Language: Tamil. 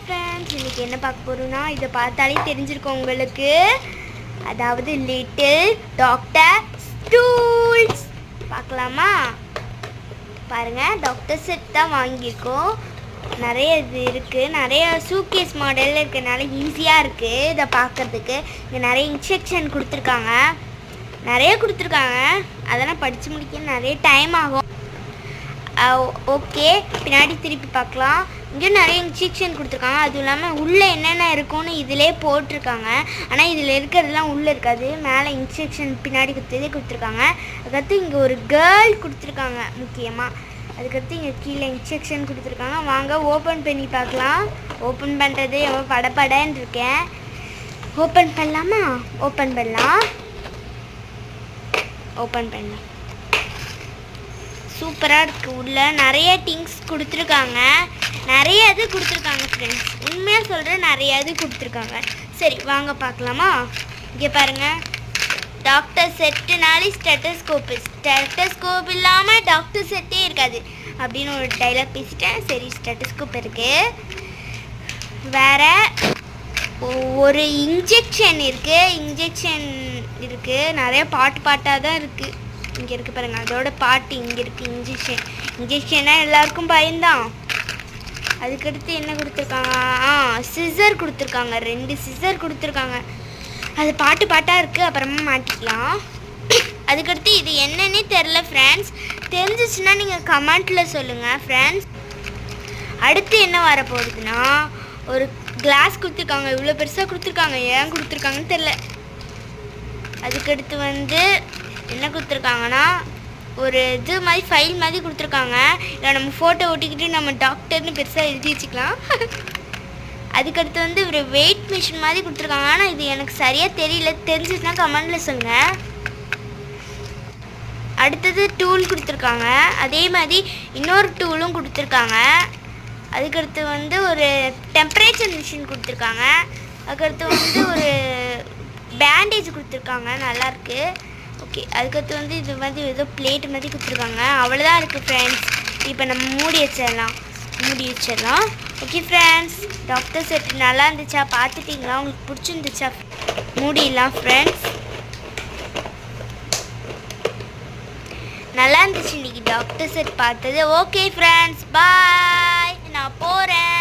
ஃப்ரெண்ட்ஸ், இன்றைக்கி என்ன பார்க்க போகிறோன்னா இதை பார்த்தாலே தெரிஞ்சிருக்கோம் உங்களுக்கு. அதாவது லிட்டில் டாக்டர் டூல்ஸ் பார்க்கலாமா? பாருங்கள், டாக்டர் செட் தான் வாங்கியிருக்கோம். நிறைய இது இருக்குது, நிறைய சூட்கேஸ் மாடலில் இருக்கிறதுனால ஈஸியாக இருக்குது இதை பார்க்குறதுக்கு. இங்கே நிறைய இன்ஸ்ட்ரக்ஷன் கொடுத்துருக்காங்க, அதெல்லாம் படித்து முடிக்க நிறைய டைம் ஆகும். ஓகே, பின்னாடி திருப்பி பார்க்கலாம். இங்கேயும் நிறைய இன்ஸ்ட்ரக்ஷன் கொடுத்துருக்காங்க. அதுவும் இல்லாமல் உள்ளே என்னென்ன இருக்குன்னு இதிலே போட்டிருக்காங்க. ஆனால் இதில் இருக்கிறதுலாம் உள்ளே இருக்காது, மேலே இன்ஸ்ட்ரக்ஷன் பின்னாடி கொடுத்துருக்காங்க. அதுக்கடுத்து இங்கே ஒரு கேர்ள் கொடுத்துருக்காங்க முக்கியமாக. அதுக்கடுத்து இங்கே கீழே இன்ஸ்ட்ரக்ஷன் கொடுத்துருக்காங்க. வாங்க ஓப்பன் பண்ணி பார்க்கலாம். ஓப்பன் பண்ணுறது எவ்வளோ படப்படன்னு இருக்கேன். ஓப்பன் பண்ணலாமா? ஓப்பன் பண்ணலாம். சூப்பராக இருக்குது. உள்ள நிறைய திங்ஸ் கொடுத்துருக்காங்க, நிறைய இது கொடுத்துருக்காங்க ஃப்ரெண்ட்ஸ். உண்மையாக சொல்கிறேன், நிறைய இது கொடுத்துருக்காங்க. சரி வாங்க பார்க்கலாமா? இங்கே பாருங்கள், டாக்டர் செட்டுனாலே ஸ்டெட்டஸ்கோப் இல்லாமல் டாக்டர் செட்டே இருக்காது அப்படின்னு ஒரு டைலாக் பேசிட்டேன். சரி, ஸ்டெட்டஸ்கோப் இருக்குது. வேறு ஒரு இன்ஜெக்ஷன் இருக்குது. நிறைய பாட்டாக தான் இருக்குது. இங்கே இருக்குது பாருங்கள், அதோட பாட்டு இங்கே இருக்குது. இன்ஜெக்ஷன்னா எல்லாருக்கும் பயந்தான். அதுக்கடுத்து என்ன கொடுத்துருக்காங்க? சிசர் கொடுத்துருக்காங்க. 2 சிசர் கொடுத்துருக்காங்க. அது பாட்டாக இருக்குது, அப்புறமா மாட்டிக்கலாம். அதுக்கடுத்து இது என்னன்னே தெரில ஃப்ரெண்ட்ஸ். தெரிஞ்சிச்சுன்னா நீங்கள் கமெண்ட்டில் சொல்லுங்கள் ஃப்ரெண்ட்ஸ். அடுத்து என்ன வரப்போகுதுன்னா, ஒரு கிளாஸ் கொடுத்துருக்காங்க. இவ்வளோ பெருசாக கொடுத்துருக்காங்க, ஏன் கொடுத்துருக்காங்கன்னு தெரில. அதுக்கடுத்து என்ன கொடுத்துருக்காங்கன்னா, ஒரு இது மாதிரி ஃபைல் மாதிரி கொடுத்துருக்காங்க. இல்லை நம்ம ஃபோட்டோ ஒட்டிக்கிட்டு நம்ம டாக்டர்னு பெருசாக எழுதி வச்சுக்கலாம். அதுக்கடுத்து ஒரு வெயிட் மிஷின் மாதிரி கொடுத்துருக்காங்க. ஆனால் இது எனக்கு சரியாக தெரியல, தெரிஞ்சிச்சுன்னா கமெண்டில் சொல்லுங்கள். அடுத்தது டூல் கொடுத்துருக்காங்க. அதே மாதிரி இன்னொரு டூலும் கொடுத்துருக்காங்க. அதுக்கடுத்து ஒரு டெம்பரேச்சர் மிஷின் கொடுத்துருக்காங்க. அதுக்கடுத்து ஒரு பேண்டேஜ் கொடுத்துருக்காங்க, நல்லாயிருக்கு. ஓகே, அதுக்கடுத்து இது மாதிரி ஏதோ பிளேட் மாதிரி கொடுத்துருக்காங்க. அவ்வளோதான் இருக்குது ஃப்ரெண்ட்ஸ். இப்போ நம்ம மூடி வச்சிடலாம். ஓகே ஃப்ரெண்ட்ஸ், டாக்டர் செட் நல்லா இருந்துச்சா? பார்த்துட்டிங்களா? உங்களுக்கு பிடிச்சிருந்துச்சா? மூடிடலாம் ஃப்ரெண்ட்ஸ். நல்லா இருந்துச்சு இன்றைக்கி டாக்டர் செட் பார்த்தது. ஓகே ஃப்ரெண்ட்ஸ், பாய், நான் போகிறேன்.